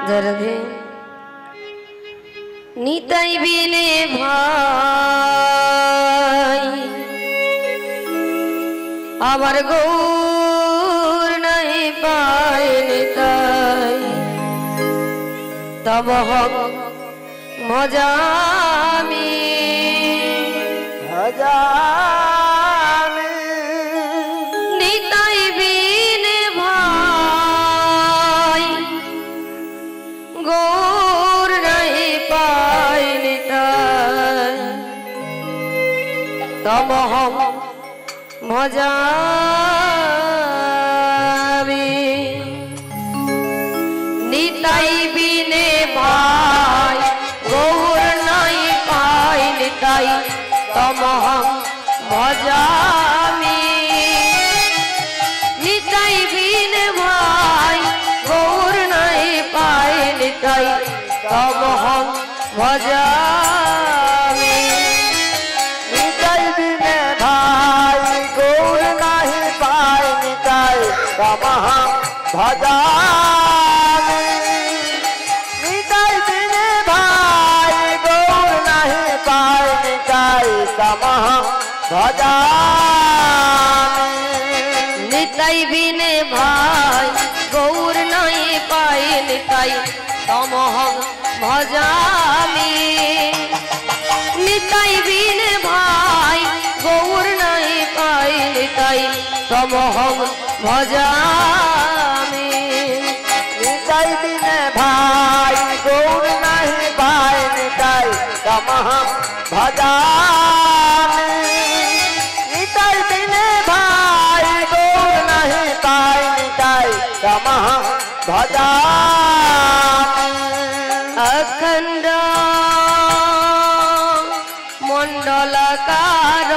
রাধে নিতাই বিনে ভাই আমার গৌর নাই পায় নিতাই তব হক মজামি নিতাই বিনে ভাই গৌর নাই পায় নিতাই তব হক মজামি নিতাই বিনে ভাই গৌর নাই পাই নিতাই তমহং ভজামি নিতাই বিনে ভাই গৌর নাই পাই নিতাই তমহং ভজামি নিতাই বিনে ভাই গৌর নাহি পাই নিতাই তমহং ভজামি নিতাই বিনে ভাই গৌর নাহি পাই নিতাই তমহং ভজামি নিতাই বিনে ভাই গৌর নাই পাই নিতাই তমহং ভজামি নিতাই বিনে ভাই গৌর নাই পাই নিতাই তমহং ভজামি নিতাই বিনে ভাই গৌর নাহি পাই নিতাই তমহং ভজামি নিতাই বিনে ভাই গৌর নাহি পাই নিতাই তমহং ভজামি অখণ্ড মণ্ডলকার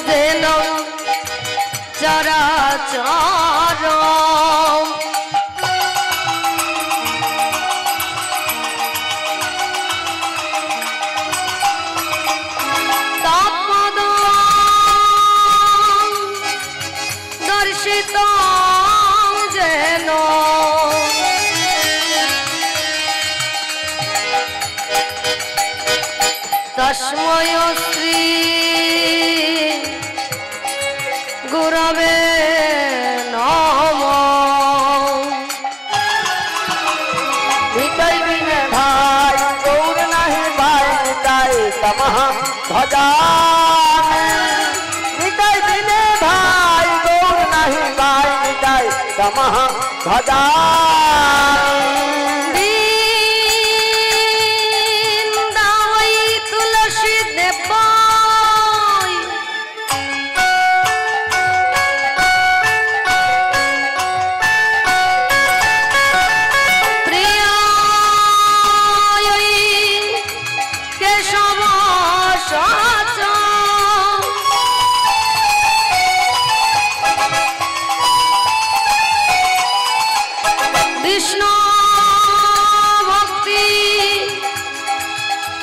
যেন চরাচর তৎপদ দর্শিত যেন তস্মৈ শ্রী গুরবে নমঃ নিতাই বিনে ভাই গৌর নাহি পাই নিতাই তমহং ভজামি নিতাই বিনে ভাই গৌর নাহি পাই নিতাই তমহং ভজামি বৃন্দাবৈ তুলসী দেবায় প্রিয়ায় কেশব সাচ কৃষ্ণ ভক্তি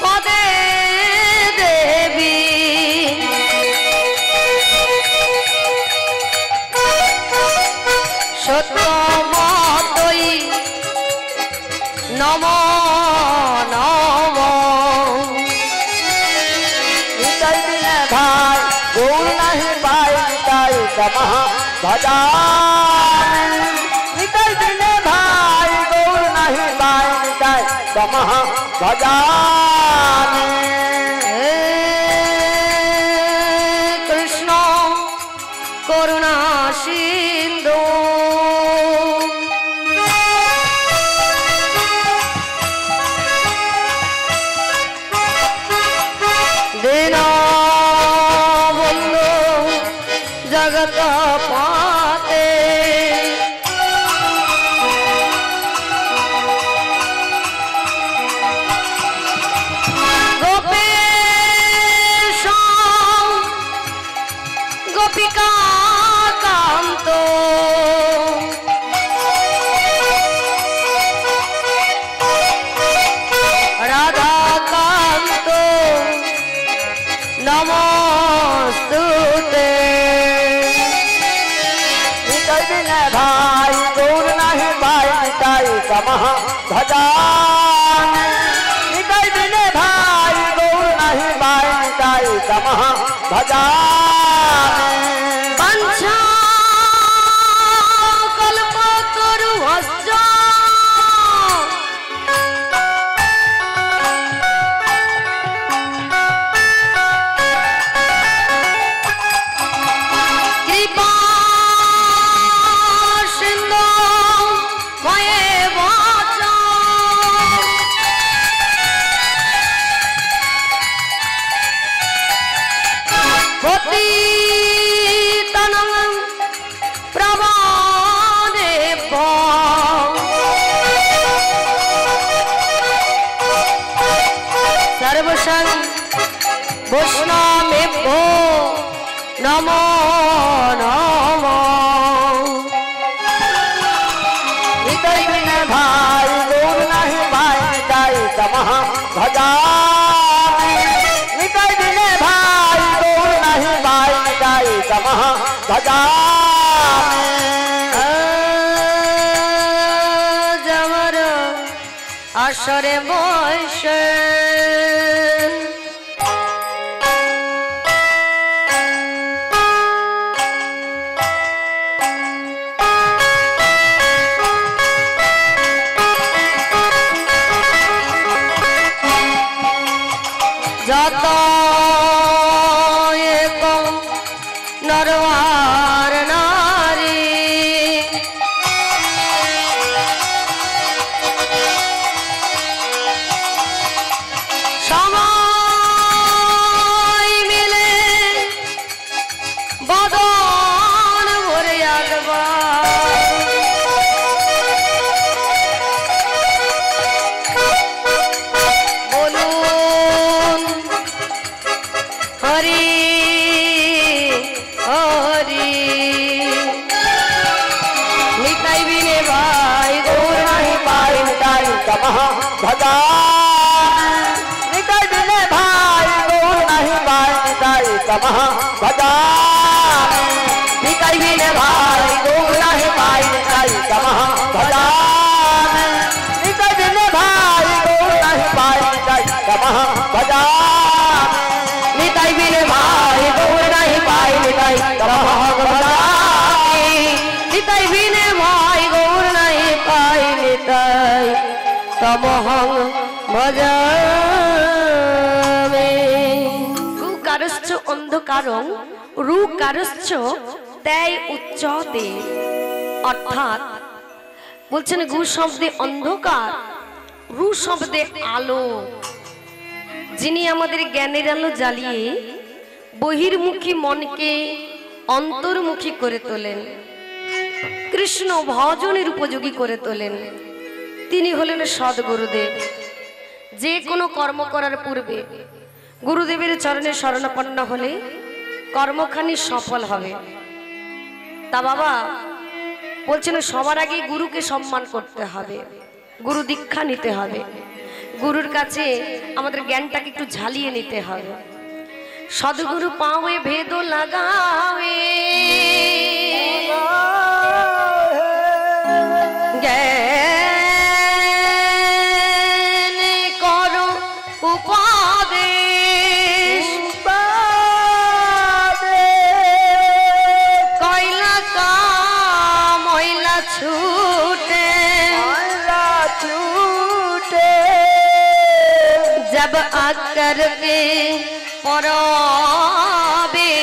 পদে দেবী সত্যমতই নম নম নিতাই বিনে ভাই গৌর নাহি পাই নিতাই তমহং ভজামি নিতাই বিনে ভাই গৌর নাহি পাই নিতাই তমহং ভজামি হে কৃষ্ণ করুণা সিন্ধু দীনবন্ধু জগত পাতে গোপেশ গোপিকা কান্ত নমস্তুতে। নিতাই বিনে ভাই গৌর নাহি পাই নিতাই তমঃ ভজামি। নিতাই বিনে ভাই গৌর নাহি পাই নিতাই তমঃ ভজামি। বাঞ্ছা কল্পতরুভ্যশ্চ কৃপা সিন্ধু ভয়েব চ পতিতানাং প্রমাণেভ্যো সর্বসং বৈষ্ণবেভ্যো নমো নমঃ। নিতাই বিনে ভাই গৌর নাহি পাই নিতাই তমঃ ভজামি। নিতাই বিনে ভাই গৌর নাহি পাই নিতাই তমঃ ভজামি। আজ আমার আসরে বসে যত এক নর আর নারী সবাই মিলে বদন ভরে বলুন হরি হরি। নিতাই বিনে ভাই গৌর নাহি পাই নিতাই তমঃ ভজামি। নিতাই বিনে ভাই গৌর নাহি পাই নিতাই তমঃ ভজামি। নিতাই বিনে ভাই গৌর নাহি পাই নিতাই তমঃ ভজামি। নিতাই বিনে ভাই গৌর নাহি পাই নিতাই তমঃ ভজামি। নিতাই বিনে ভাই গৌর নাহি পাই নিতাই তমঃ ভজামি। নিতাই বিনে ভাই গৌর নাহি পাই নিতাই তমঃ ভজামি। গুকারশ্চ অন্ধকারং রুকারশ্চ তাই উচ্চতে। অর্থাৎ বলছেন গু শব্দে অন্ধকার, রু শব্দে আলো। যিনি আমাদের জ্ঞানের আলো জ্বালিয়ে বহির্মুখী মনকে অন্তর্মুখী করে তোলেন, কৃষ্ণ ভজনের উপযোগী করে তোলেন, তিনি হলেন সদ্গুরুদেব। যে কোনো কর্ম করার পূর্বে গুরুদেবের চরণে শরণাপন্ন হলে কর্মখানি সফল হবে। তা বাবা বলছেন সবার আগে গুরুকে সম্মান করতে হবে, গুরু দীক্ষা নিতে হবে, গুরুর কাছে আমাদের জ্ঞানটাকে একটু ঝালিয়ে নিতে হবে। সদ্গুরু পাওয়ে ভেদ লাগাবে জ্ঞান করো উপদেশ কয়লা কা ময়লা ছুটে जब आकर के पराबे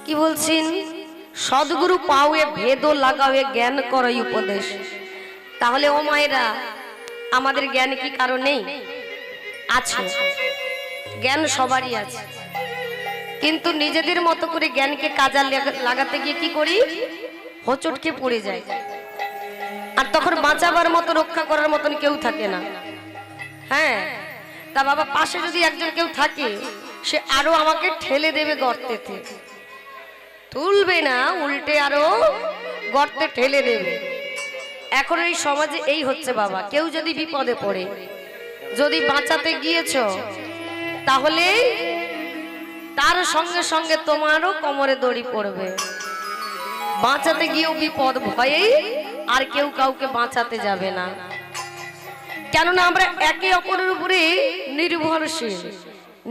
কি বলছেন? সদ্গুরু পাওয়ে ভেদ লাগাবে জ্ঞান করই উপদেশ। তাহলে ও মায়েরা আমাদের জ্ঞান কি কারণ নেই? আছে, জ্ঞান সবারই আছে, কিন্তু নিজেদের মতো করে জ্ঞানকে কাজে লাগাতে গিয়ে কি করি? হোঁচটকে পড়ে যায়। আর তখন বাঁচাবার মতো রক্ষা করার মতন কেউ থাকে না। হ্যাঁ, তা বাবা পাশে যদি একজন কেউ থাকে সে আরো আমাকে ঠেলে দেবে গর্তেতে। তুলবে না, উল্টে আরো গর্তে ঠেলে দেবে। এখন এই সমাজে এই হচ্ছে বাবা, কেউ যদি বিপদে পড়ে, যদি বাঁচাতে গিয়েছ, তাহলে তার সঙ্গে সঙ্গে তোমারও কোমরে দড়ি পড়বে। বাঁচাতে গিয়েও বিপদ, ভয়ে আর কেউ কাউকে বাঁচাতে যাবে না। কেননা আমরা একে অপরের উপরে নির্ভরশীল।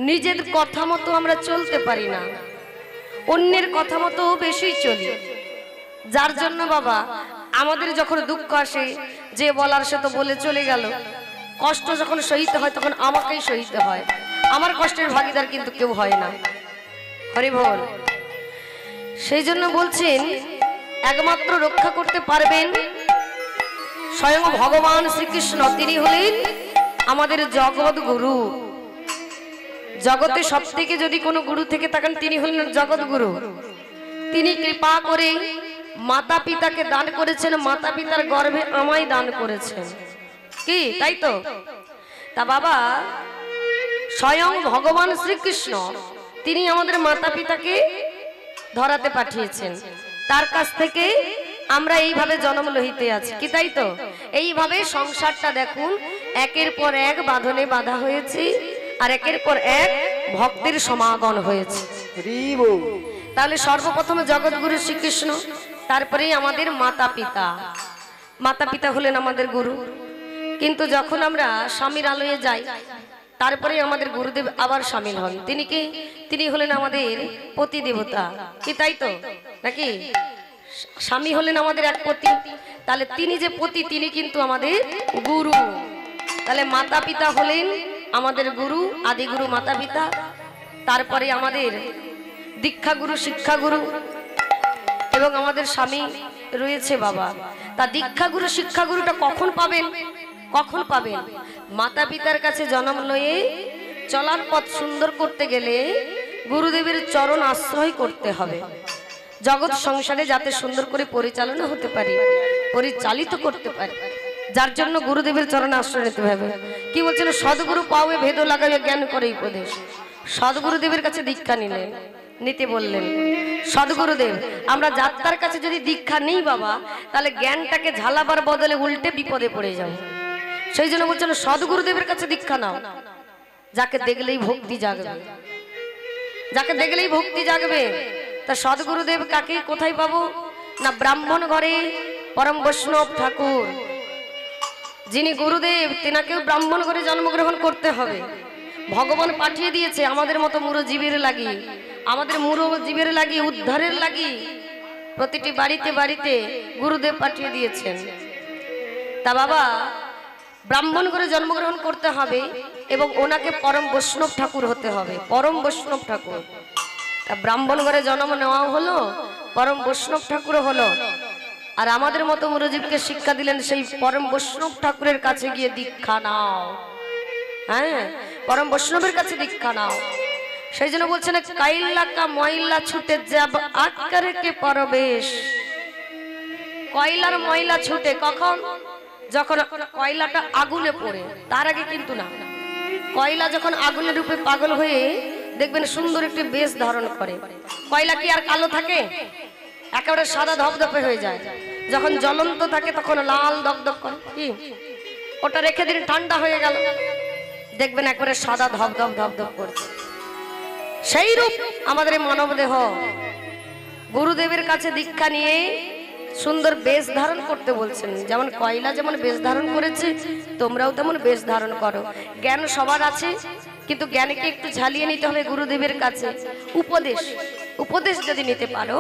নিজের কথা মতো আমরা চলতে পারি না, অন্যের কথা মতো বেশি চলি। যার জন্য বাবা আমাদের যখন দুঃখ আসে, যে বলার সে তো বলে চলে গেল। কষ্ট যখন সহিতে হয় তখন আমাকেই সহিতে হয়, আমার কষ্টের ভাগিদার কিন্তু কেউ হয় না। হরি বল। সেই জন্য বলছেন একমাত্র রক্ষা করতে পারবেন স্বয়ং ভগবান শ্রীকৃষ্ণ। তিনি হলেন আমাদের জগৎ গুরু। জগতে সব থেকে যদি কোনো গুরু থেকে থাকেন তিনি হলেন জগৎ গুরু। তিনি কৃপা করে মাতা পিতাকে দান করেছেন, মাতা পিতার গর্ভে আমায় দান করেছেন। কি তাই তো? তা বাবা স্বয়ং ভগবান শ্রীকৃষ্ণ তিনি আমাদের মাতা পিতাকে ধরাতে পাঠিয়েছেন। তার কাছ থেকে আমরা এইভাবে জন্ম লহিতে আছি। কি তাই তো? এইভাবে সংসারটা দেখুন একের পর এক বাঁধনে বাঁধা হয়েছে, আর একের পর এক ভক্তের সমাগম হয়েছে। তাহলে সর্বপ্রথমে জগৎগুরু শ্রীকৃষ্ণ, তারপরেই আমাদের মাতা পিতা। মাতা পিতা হলেন আমাদের গুরু। কিন্তু যখন আমরা স্বামীর আলোয়ে যাই, তারপরে আমাদের গুরুদেব আবার সামিল হন। তিনি কি? তিনি হলেন আমাদের পতি দেবতা। কি তাই তো নাকি? স্বামী হলেন আমাদের এক পতি, তাহলে তিনি যে পতি তিনি কিন্তু আমাদের গুরু। তাহলে মাতা পিতা হলেন আমাদের গুরু, আদি গুরু মাতা পিতা। তারপরে আমাদের দীক্ষা গুরু, শিক্ষা গুরু, এবং আমাদের স্বামী রয়েছে বাবা। তা দীক্ষা গুরু শিক্ষা গুরুটা কখন পাবেন? কখন পাবেন? মাতা পিতার কাছে জন্ম লয়ে চলার পথ সুন্দর করতে গেলে গুরুদেবের চরণ আশ্রয় করতে হবে। জগৎ সংসারে যাতে সুন্দর করে পরিচালনা হতে পারে, পরিচালিত করতে পারে, যার জন্য গুরুদেবের চরণ আশ্রয় নিতে হবে। কি বলছেন? সদ্গুরু পাওয়ে ভেদ লাগাবে জ্ঞান করে উপদেশ। সদ্গুরুদেবের কাছে দীক্ষা নিতে বললেন সদ্গুরুদেব। আমরা যাত্রার কাছে যদি দীক্ষা নেই বাবা, তাহলে জ্ঞানটাকে ঝালাবার বদলে উল্টে বিপদে পড়ে যাও। সেই জন্য বলছেন সদ্গুরুদেবের কাছে দীক্ষা নাও। যাকে দেখলেই ভক্তি জাগবে, যাকে দেখলেই ভক্তি জাগবে। তা সদ্গুরুদেব কাকে কোথায় পাবো? না ব্রাহ্মণ ঘরে পরম বৈষ্ণব ঠাকুর যিনি গুরুদেব, তেনাকেও ব্রাহ্মণ ঘরে জন্মগ্রহণ করতে হবে। ভগবান পাঠিয়ে দিয়েছে আমাদের মতো মুরো জীবের লাগি, আমাদের মুরো জীবের লাগি, উদ্ধারের লাগি প্রতিটি বাড়িতে বাড়িতে গুরুদেব পাঠিয়ে দিয়েছেন। তা বাবা ব্রাহ্মণ ঘরে জন্মগ্রহণ করতে হবে এবং ওনাকে পরম বৈষ্ণব ঠাকুর হতে হবে, পরম বৈষ্ণব ঠাকুর। তা ব্রাহ্মণ ঘরে জন্ম নেওয়া হলো, পরম বৈষ্ণব ঠাকুরও হলো। আর আমাদের মতো মুরজীবকে শিক্ষা দিলেন সেই পরম বৈষ্ণব ঠাকুরের কাছে গিয়ে দীক্ষা নাও। হ্যাঁ, পরম বৈষ্ণবের কাছে দীক্ষা নাও। সেই জন্য বলছেন কাইল্লা কা ময়লা ছুটে যাব আটকারে কে পরবেশ। কয়লার ময়লা ছুটে কখন? যখন কয়লাটা আগুনে পড়ে, তার আগে কিন্তু না। কয়লা যখন আগুনের রূপে পাগল হয়ে দেখবেন সুন্দর একটি বেশ ধারণ করে। কয়লা কি আর কালো থাকে? একেবারে সাদা ধপধপে হয়ে যায়। যখন জ্বলন্ত থাকে তখন লাল দগদগ করে। কি ওটা রেখে দিন, ঠান্ডা হয়ে গেল, দেখবেন একেবারে সাদা ধপধপ ধপধপ করছে। সেই রূপ আমাদের মানব দেহ। গুরুদেবের কাছে দীক্ষা নিয়ে সুন্দর বেশ ধারণ করতে বলছেন। যেমন কয়লা যেমন বেশ ধারণ করেছে, তোমরাও তেমন বেশ ধারণ করো। জ্ঞান সবার আছে, কিন্তু জ্ঞানকে একটু ঝালিয়ে নিতে হবে গুরুদেবের কাছে। উপদেশ যদি নিতে পারো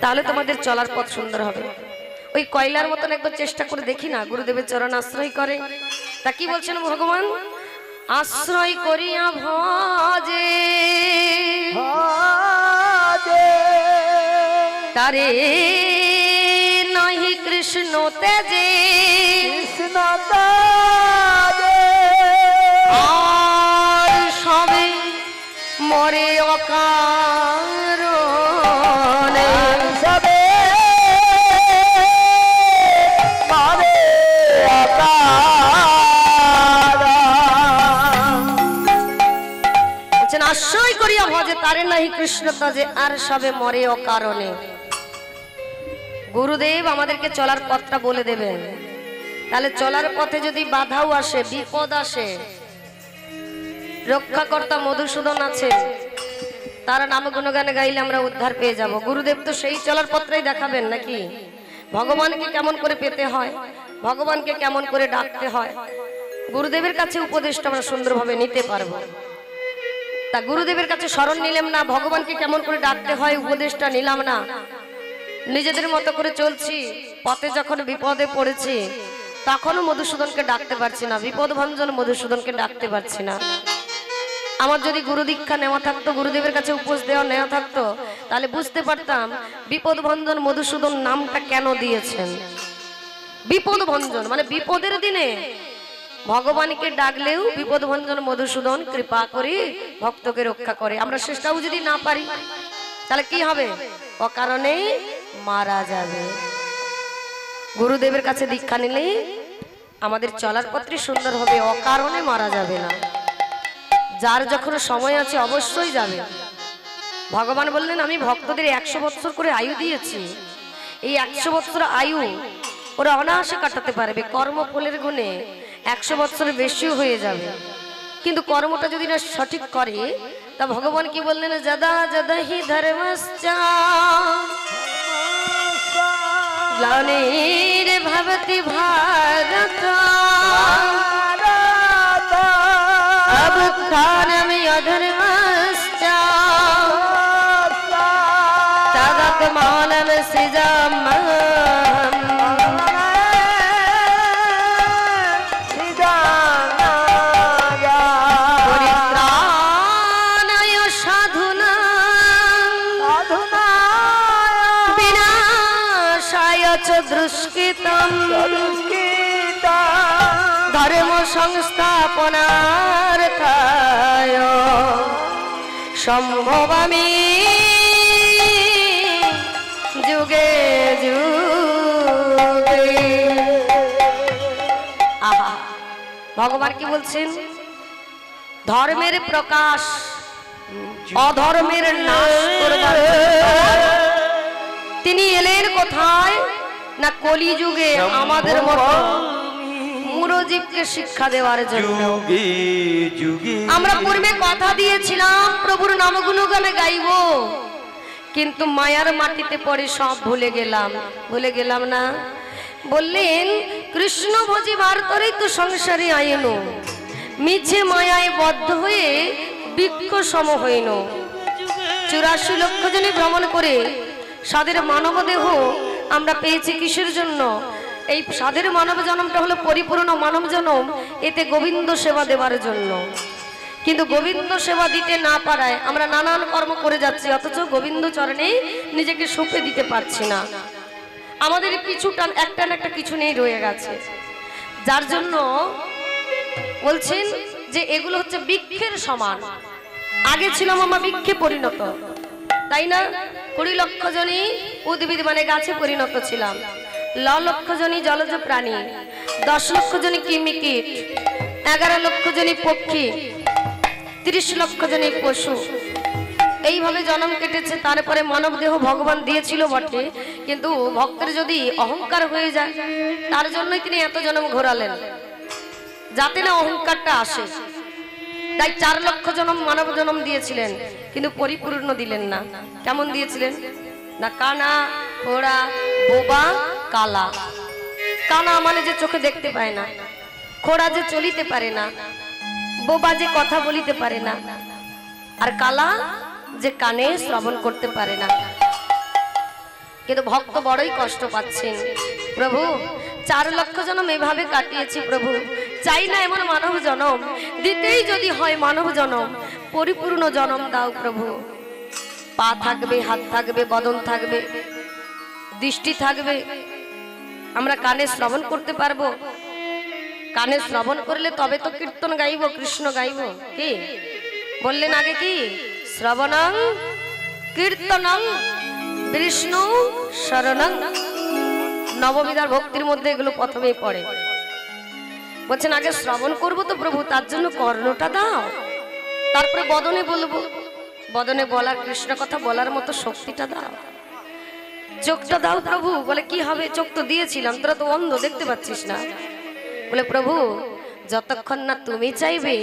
তাহলে তোমাদের চলার পথ সুন্দর হবে। ওই কয়লার মতন একবার চেষ্টা করে দেখি না, গুরুদেবের চরণ আশ্রয় করে। তা কি বলছেন ভগবান? আশ্রয় করিয়া ভজে তারে নহি কৃষ্ণ তেজে, আর সবে মরে অকারণে, সবে মরে অকারণে। আশ্রয় করিয়া ভজে তারে নাহি কৃষ্ণ তজে আর সবে মরে অকারণে। গুরুদেব আমাদেরকে চলার পথটা বলে দেবেন, তাহলে চলার পথে যদি বাধাও আসে, বিপদ আসে, রক্ষাকর্তা মধুসূদন আছে, তার নাম গুণগানে গাইলে আমরা উদ্ধার পেয়ে যাব। গুরুদেব তো সেই চলার পথটাই দেখাবেন নাকি? ভগবানকে কেমন করে পেতে হয়, ভগবানকে কেমন করে ডাকতে হয়, গুরুদেবের কাছে উপদেশটা আমরা সুন্দরভাবে নিতে পারবো। তা গুরুদেবের কাছে শরণ নিলাম না, ভগবানকে কেমন করে ডাকতে হয় উপদেশটা নিলাম না, নিজেদের মতো করে চলছি, পথে যখন বিপদে পড়েছি তখনও মধুসূদনকে ডাকতে পারছি না, বিপদ ভঞ্জন মধুসূদনকে ডাকতে পারছি না। আমার যদি গুরু দীক্ষা নেওয়া থাকতো, গুরুদেবের কাছে উপদেশ দেওয়া নেওয়া থাকতো, তাহলে বুঝতে পারতাম বিপদ ভঞ্জন মধুসূদন নামটা কেন দিয়েছেন। বিপদ ভঞ্জন মানে বিপদের দিনে ভগবানকে ডাকলেও বিপদ ভঞ্জন মধুসূদন কৃপা করে ভক্তকে রক্ষা করে। আমরা চেষ্টাও যদি না পারি তাহলে কি হবে? অকারণে মারা যাবে। গুরুদেবের কাছে দীক্ষা নিলে আমাদের চলার পথটি সুন্দর হবে, অকারণে মারা যাবে না। যার যখন সময় আছে অবশ্যই যাবে। ভগবান বললেন আমি ভক্তদের 100 বছর করে আয়ু দিয়েছি, এই 100 বছর আয়ু ওরা অনায়াসে কাটাতে পারবে, কর্মফলের গুণে 100 বছরের বেশিও হয়ে যাবে। কিন্তু কর্মটা যদি না সঠিক করে, তা ভগবান কি বললেন? যদা যদা হি ধর্মস্যা গ্লানির ভবতি ভারত অবুত্থানমি অধর্মস্যা তদাত্মানম সৃজাম্যহম পরিত্রাণায় সাধুনাং বিনাশায় চ দুষ্কৃতম ধর্ম সংস্থাপনার্থায় সম্ভবামি যুগে যুগে। আহা, ভগবান কি বলছেন? ধর্মের প্রকাশ অধর্মের নাশ করবার তিনি এলেন কোথায় না? কলিযুগে আমাদের মতো মুরজীবকে শিক্ষা দেওয়ার জন্য। আমরা পূর্বে কথা দিয়েছিলাম প্রভুর নামগুণগানে গাইব, কিন্তু মায়ার মাটিতে পড়ে সব ভুলে গেলাম। ভুলে গেলাম না? বললেন কৃষ্ণ ভজিবার তরেই তো সংসারে আইন, মিছে মায়ায় বদ্ধ হয়ে বৃক্ষ সম হইন। 84 লক্ষ জনে ভ্রমণ করে সাদের মানব দেহ আমরা পেয়েছি কিসের জন্য? এই সাধের মানব জন্মটা হলো পরিপূর্ণ মানব জন্ম, এতে গোবিন্দ সেবা দেওয়ার জন্য। কিন্তু গোবিন্দ সেবা দিতে না পারায় আমরা নানান কর্ম করে যাচ্ছি, অথচ গোবিন্দ চরণে নিজেকে সঁপে দিতে পারছি না। আমাদের কিছুটা একটা না একটা কিছু নেই রয়ে গেছে, যার জন্য বলছেন যে এগুলো হচ্ছে বৃক্ষের সমান। আগে ছিলাম আমরা বৃক্ষে পরিণত, তাই না? 20 লক্ষ জনই উদ্ভিদ মানে গাছে পরিণত ছিলাম, লক্ষ জনই জলজ প্রাণী, 10 লক্ষ জনই কৃমিকীট, 11 লক্ষ জনই পক্ষী, 30 লক্ষ জনই পশু। এইভাবে জন্ম কেটেছে। তারপরে মানব দেহ ভগবান দিয়েছিল বটে, কিন্তু ভক্তের যদি অহংকার হয়ে যায় তার জন্যই তিনি এত জন্ম ঘোরালেন, যাতে না অহংকারটা আসে। তাই 4 লক্ষ জন্ম মানব জন্ম দিয়েছিলেন, কিন্তু পরিপূর্ণ দিলেন না। কেমন দিয়েছিলেন না? কানা, খোড়া, বোবা, কালা। কানা মানে যে চোখে দেখতে পায় না, খোড়া যে চলিতে পারে না, বোবা যে কথা বলিতে পারে না, আর কালা যে কানে শ্রবণ করতে পারে না। কিন্তু ভক্ত বড়ই কষ্ট পাচ্ছেন। প্রভু 4 লক্ষ জন্ম এভাবে কাটিয়েছি, প্রভু চাই না এমন মানব জন্ম, দিতেই যদি হয় মানব জন্ম, পরিপূর্ণ জন্ম দাও প্রভু। পা থাকবে, হাত থাকবে, বদন থাকবে, দৃষ্টি থাকবে, আমরা কানে শ্রবণ করতে পারবো। কানে শ্রবণ করলে তবে তো কীর্তন গাইব, কৃষ্ণ গাইব। কি বললেন আগে? কি শ্রবণং কীর্তনং বিষ্ণু শরণং। নববিধার ভক্তির মধ্যে এগুলো প্রথমেই পড়ে। বলছেন আগে শ্রবণ করব তো প্রভু, তার জন্য কর্ণটা দাও, তারপরে বদনে বলবো। বদনে বলার, কৃষ্ণ কথা বলার মতো শক্তিটা দাও, চোখটা দাও প্রভু। বলে কি হবে, চোখ তো দিয়েছিলাম, তোরা তো অন্ধ, দেখতে পাচ্ছিস না। বলে প্রভু যতক্ষণ না তুমি চাইবে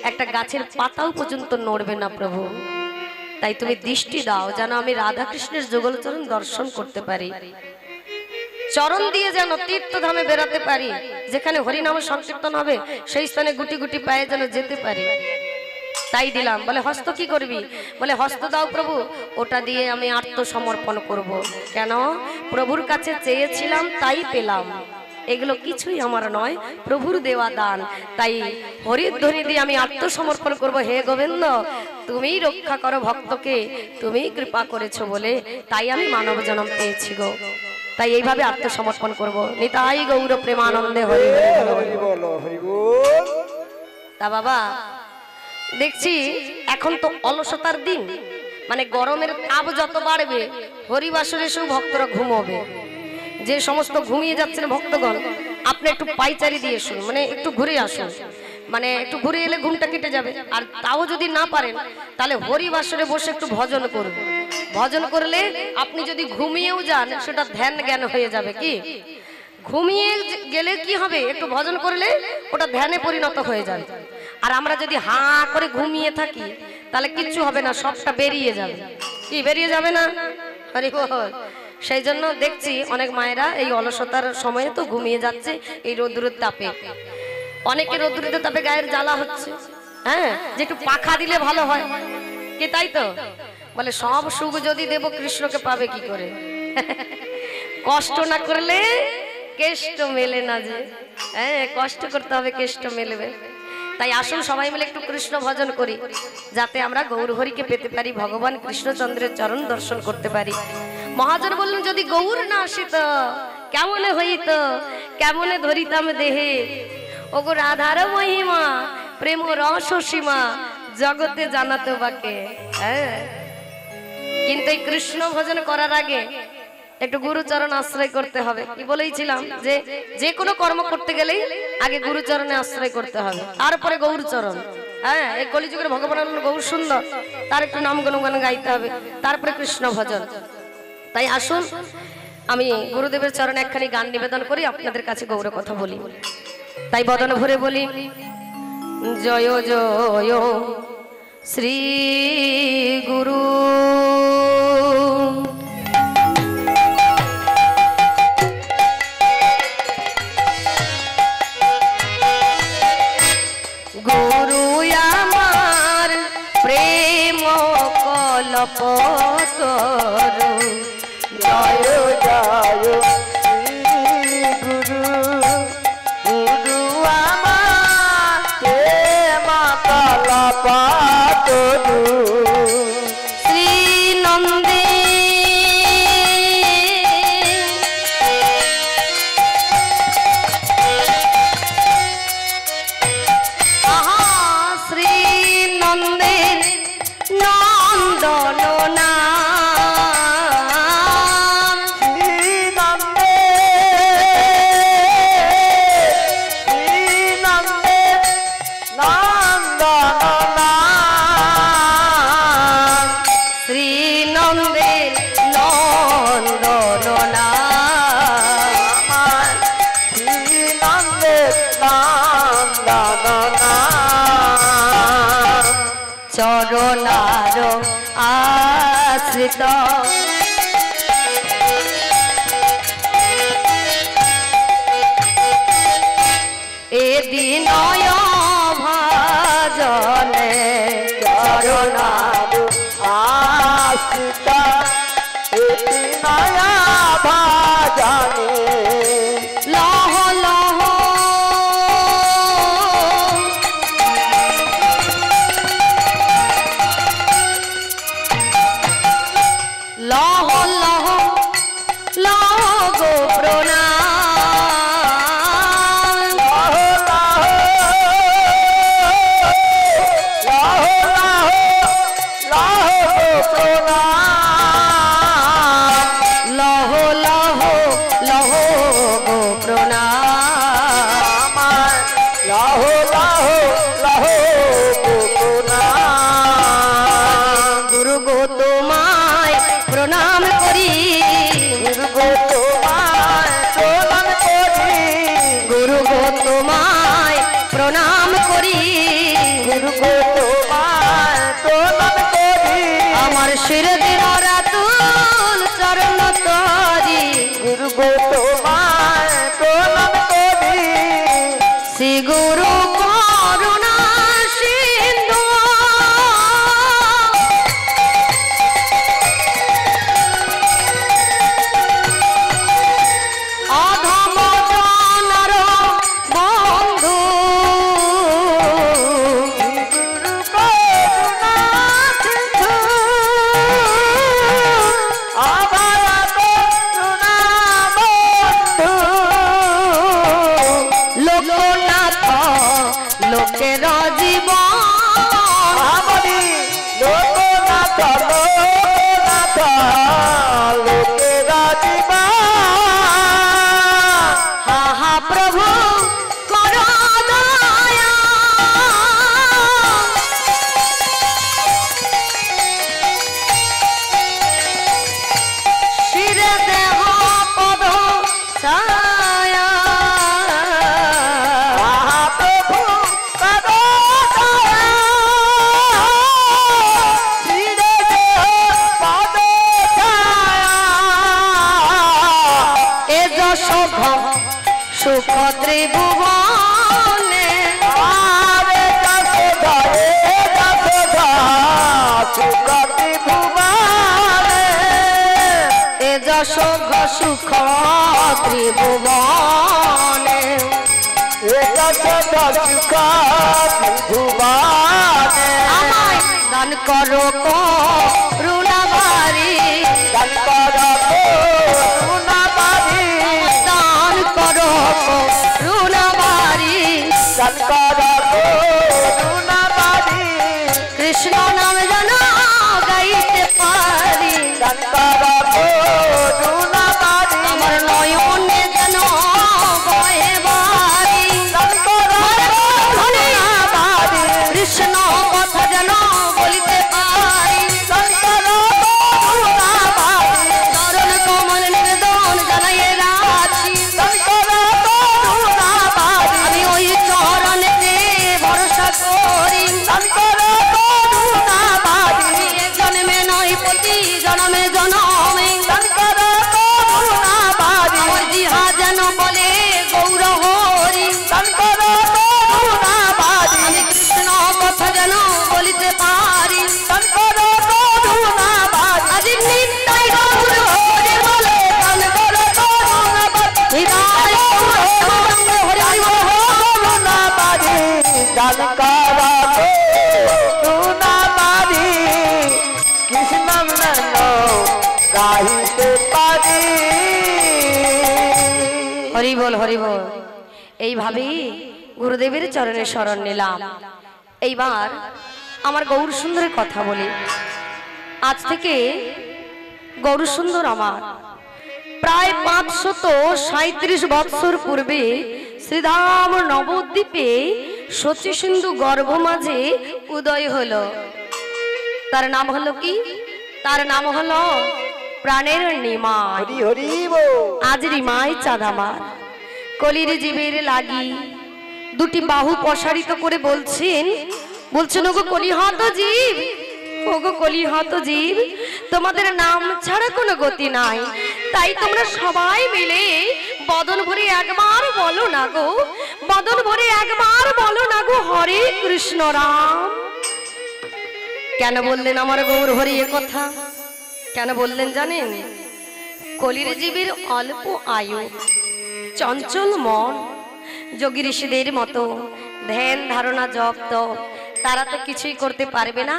একটা গাছের পাতাও পর্যন্ত নড়বে না প্রভু, তাই তুমি দৃষ্টি দাও যেন আমি রাধা কৃষ্ণের যুগল চরণ দর্শন করতে পারি, চরণ দিয়ে যেন তীর্থধামে বেরাতে পারি, যেখানে হরিনাম সংকীর্তন হবে সেই স্থানে গুটি গুটি পায়ে যেন যেতে পারি, তাই দিলাম। বলে হস্ত কি করবি? বলে হস্ত দাও প্রভু, ওটা দিয়ে আমি আত্মসমর্পণ করব। কেন? প্রভুর কাছে চেয়েছিলাম তাই পেলাম, এগুলো কিছুই আমার নয়, প্রভুর দেওয়া দান, তাই হরির ধ্বনি দিয়ে আমি আত্মসমর্পণ করব। হে গোবিন্দ, তুমিই রক্ষা করো ভক্তকে, তুমিই কৃপা করেছো বলে তাই আমি মানব জন্ম পেয়েছি গো, তাই এইভাবে আত্মসমর্পণ করব। নিতাই গৌর প্রেমানন্দে হরি হরি বল, হরি বল। তা বাবা দেখছি এখন তো অলসতার দিন, মানে গরমের তাপ যত বাড়বে হরিবাসরে এসেও ভক্তরা ঘুমোবে। যে সমস্ত ঘুমিয়ে যাচ্ছেন ভক্তগণ, আপনি একটু পাইচারি দিয়ে শুনুন, মানে একটু ঘুরে আসুন, মানে একটু ঘুরে এলে ঘুমটা কেটে যাবে। আর তাও যদি না পারেন তাহলে হরিবাসরে বসে একটু ভজন করুন। ভজন করলে আপনি যদি ঘুমিয়েও যান সেটা ধ্যান জ্ঞান হয়ে যাবে। কি ঘুমিয়ে গেলে কি হবে, একটু ভজন করলে ওটা ধ্যানে পরিণত হয়ে যাবে। আর আমরা যদি হা করে ঘুমিয়ে থাকি তাহলে কিচ্ছু হবে না, সবটা বেরিয়ে যাবে। কি বেরিয়ে যাবে না? হরি বল। সেই জন্য দেখছি অনেক মায়েরা এই অলসতার সময়ে তো ঘুমিয়ে যাচ্ছে এই রোদ্দুরের তাপে, অনেকে রোদ্দুরের তাপে গায়ের জ্বালা হচ্ছে, হ্যাঁ, যে একটু পাখা দিলে ভালো হয়, কি তাই তো? বলে সব সুখ যদি দেব কৃষ্ণকে পাবে কি করে? কষ্ট না করলে কেষ্ট মেলে না, যে হ্যাঁ কষ্ট করতে হবে কেষ্ট মেলবে। তাই আসুন সবাই মিলে একটু কৃষ্ণ ভজন করি, যাতে আমরা গৌর হরিকে পেতে পারি, ভগবান কৃষ্ণচন্দ্রের চরণ দর্শন করতে পারি। মহাজন বললেন যদি গৌর না আসিত কেমনে হইত, কেমনে ধরিতাম দেহে, ওগো রাধার মহিমা প্রেম রস সীমা জগতে জানাতে বাকে। হ্যাঁ, কিন্তু এই কৃষ্ণ ভজন করার আগে একটু গুরুচরণ আশ্রয় করতে হবে। কি বলেইছিলাম যে যে কোনো কর্ম করতে গেলেই আগে গুরুচরণে আশ্রয় করতে হবে, তারপরে গৌরচরণ। হ্যাঁ, এই কলিযুগের ভগবান গৌর সুন্দর, তার একটু নাম গুণগান গাইতে হবে, তারপরে কৃষ্ণ ভজন। তাই আসুন আমি গুরুদেবের চরণে একখানি গান নিবেদন করি, আপনাদের কাছে গৌর কথা বলি। তাই বদন ভরে বলি জয় জয় শ্রী গুরু। গুরু আমার প্রেম কল্পতর, জয় জয় শ্রী গুরু। গুরু আমার প্রেম কল্পতরু, শ্রী নন্দী শ্রী নন্দের নন্দন নাম, শ্রী নন্দে শ্রী নন্দে নন্দন নাম, শ্রী নন্দের নন্দন নাম, শ্রী নন্দে নন্দন নাম। চরণার আশ্রিত এদিন ভজনে চরণার আশ্রিতা এটি নয়া ভাজনে, লহ লহ লহ লহ লহ গো প্রণাম, লাহ লাহ লাহ লাহ প্রণাম, লহ লহ লহ গো প্রণাম। লাহ লাহ লাহ প্রণাম। গুরু প্রণাম করি গুরু গো তোমায় প্রণাম করি গুরু গো তোমায় প্রণাম করি গুরু গো তোমায় প্রণাম করি আমার শিরদের রাতুল চরণ তরি গুরু গো তোমায় প্রণাম করি শ্রী গুরু করুণা সিন্ধু অধম জনার বন্ধু গুরু করুণা সিন্ধু আবার করুণা বন্ধু লোকনাথ লোকের জীবন আমারি লোকনাথ লোকনাথ লোকেরা জীবন হা হা প্রভু কর দয়া শিরে দেহ পদ ছায়া মহাপ্রভু করো দয়া শিরে দেহ পদ ছায়া এ যশ সুখ ত্রিভুবনে আরে যশোদা সুখতি ভুবনে এ যশ সুখ ত্রিভুবনে যশোদা সুখতি ভুবনে আমায় দান করো করুণাবারি দান করো করুণাবারি দান করো করুণাবারি দান করো করুণাবারি কৃষ্ণ নাম যেন গাইতে পারি দান করো করুণাবারি আমার নয়নে যেন বয়ে বারি দান করো করুণাবারি কৃষ্ণ কথা যেন বলিতে পারি দান করো করুণাবারি চরণ কমল নিবেদন জানাইয়ে রাখি দান করো করুণাবারি আমি ওই চরণেতে ভরসা করি দান করো করুণাবারি আমি এ জন্মে নয় প্রতি জন্মে জনমে দান করো করুণাবারি আমার জিহা যেন বলে গৌর হরি দান করো করুণাবারি আমি কৃষ্ণ কথা যেন বলিতে পারি দান করো করুণাবারি আজ নিতাই গৌর হরি বলে গান করো নিতাই গৌর হরি হরি বল করুণাবারি দান করো করুণাবারি কৃষ্ণ নাম গাইতে পারি হরি বল হরি বল। এইভাবেই গুরুদেবের চরণে শরণ নিলাম। এইবার আমার গৌর সুন্দরের কথা বলি। আজ থেকে গৌর সুন্দর আমার প্রায় 537 বৎসর পূর্বে শ্রীধাম নবদ্বীপে শচী সিন্ধু গর্ভ মাঝে উদয় হলো। তার নাম হলো কি? তার নাম হলো প্রাণের নিমাই। হরি হরি বল আজ রিমাই চাঁদ আমার কলির জীবের লাগি দুটি বাহু প্রসারিত করে বলছেন ওগো কলিহত জীব, ওগো কলিহত জীব, তোমাদের নাম ছাড়া কোনো গতি নাই, তাই তোমরা সবাই মিলে বদন ভরে একবার বলো না গো, বদন ভরে একবার বলো না গো হরে কৃষ্ণ রাম। কেন বললেন আমার গৌর হরি এ কথা? কেন বললেন জানেন? কলির জীবের অল্প আয়ু, চঞ্চল মন, যোগী ঋষিদের মতো ধ্যান ধারণা জপ তপ তারা তো কিছুই করতে পারবে না।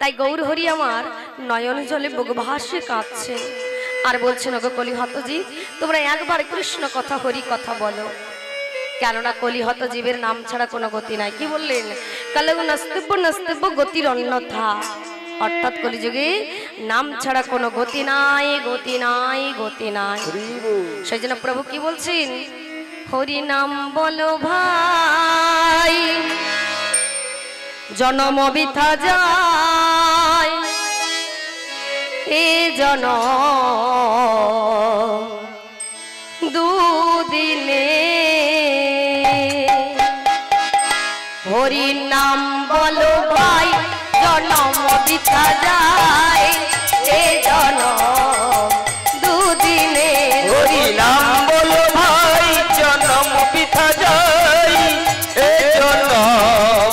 তাই গৌর হরি আমার নয়ন জলে বুক ভাসে কাঁদছে আর বলছেন ওগো কলিহত জীব, তোমরা একবার কৃষ্ণ কথা হরি কথা বলো, কেননা কলিহত জীবের নাম ছাড়া কোনো গতি নাই। কি বললেন? কালু নাস্তিব্য নাস্তিব্য গতির অন্যথা, অর্থাৎ কলিযুগে নাম ছাড়া কোনো গতি নাই, গতি নাই, গতি নাই। সেই জন্য প্রভু কি বলছেন? হরি নাম বলো ভাই, জনম বৃথা যায়, এ জনম দুদিনে হরি নাম বলো ভাই জনম বৃথা যায় এ জনম দুদিনে হরি নাম বলো ভাই জনম বৃথা যায় এ জনম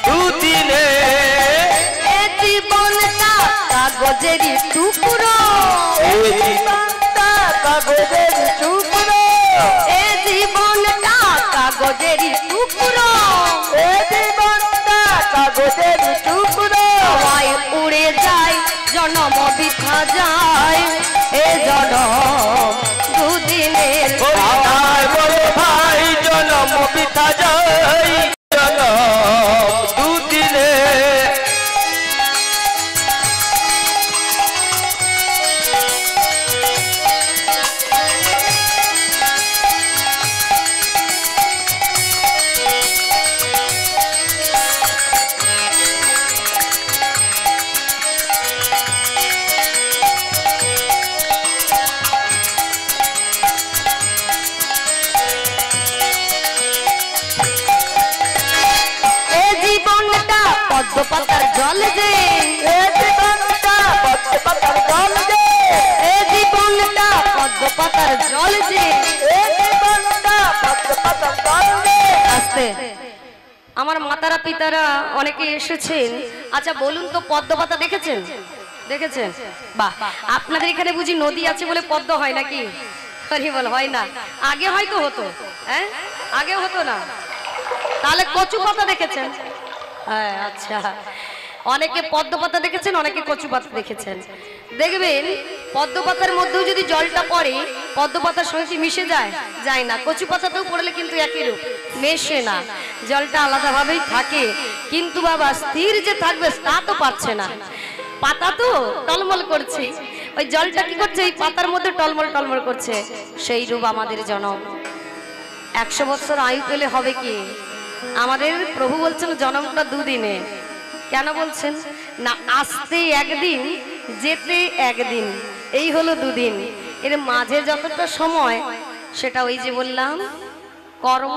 দুদিনে এ জীবনটা কাগজের টুকরো এ জীবনটা কাগজের টুকরো এ জীবনটা কাগজের টুকরো এ জীবনটা কাগজের টুকরো সবাই উড়ে যায় জনম বৃথা যায় এ জনম দুদিনের ভাই বলো ভাই জনম বৃথা যায় জনম দুদিনে পদ্ম পাতার জল যে এ জীবনটা পদ্ম পাতার জল যে এ জীবনটা পদ্ম পাতার জল যে এ জীবনটা পদ্ম পাতার জল যে আস্তে আমার মাতারা পিতারা অনেকে এসেছেন আচ্ছা বলুন তো পদ্ম পাতা দেখেছেন দেখেছেন বাহ আপনাদের এখানে বুঝি নদী আছে বলে পদ্ম হয় নাকি হরি বল হয় না আগে হয়তো হতো হ্যাঁ আগে হতো না তাহলে কচু পাতা দেখেছেন হ্যাঁ আচ্ছা অনেকে পদ্ম পাতা দেখেছেন অনেকে কচু পাতা দেখেছেন দেখবেন পদ্ম পাতার মধ্যেও যদি জলটা পড়ে পদ্ম পাতার সঙ্গে কি মিশে যায় যায় না কচু পাতাতেও পড়লে কিন্তু একই রূপ মেশে না জলটা আলাদাভাবেই থাকে কিন্তু বাবা স্থির যে থাকবে তা তো পারছে না পাতা তো টলমল করছে ওই জলটা কি করছে এই পাতার মধ্যে টলমল টলমল করছে সেই রূপ আমাদের জনম 100 বছর আয়ু পেলে হবে কি আমাদের প্রভু বলছেন জন্মটা দুদিনে কেন বলছেন না আসতে একদিন যেতে একদিন এই হলো দুদিন এর মাঝে যতটা সময় সেটা ওই যে বললাম কর্ম